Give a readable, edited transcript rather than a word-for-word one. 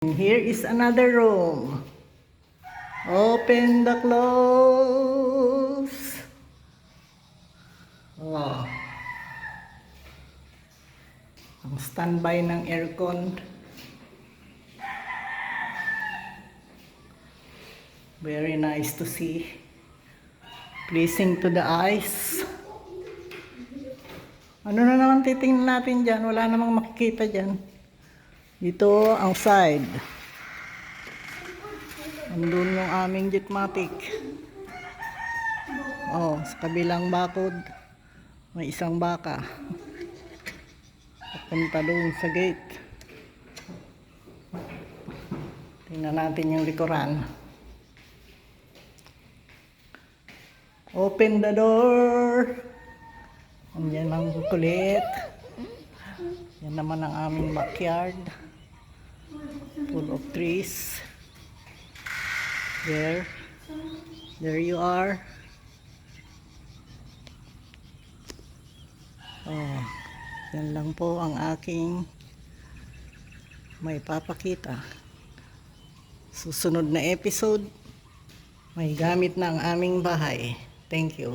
Here is another room. Open the close. Oh. Ang standby ng aircon. Very nice to see. Pleasing to the eyes. Ano na naman titingnan natin dyan? Wala namang makikita dyan. Dito ang side. Andun yung aming Jetmatic. Oh, sa kabilang bakod may isang baka. Papunta doon sa gate. Tingnan natin yung likuran. Open the door. Andiyan ang kulit. Yan naman ang aming backyard. Full of trees. There you are. Oh, yan lang po ang aking may papakita. Susunod na episode, may gamit na ang aming bahay. Thank you.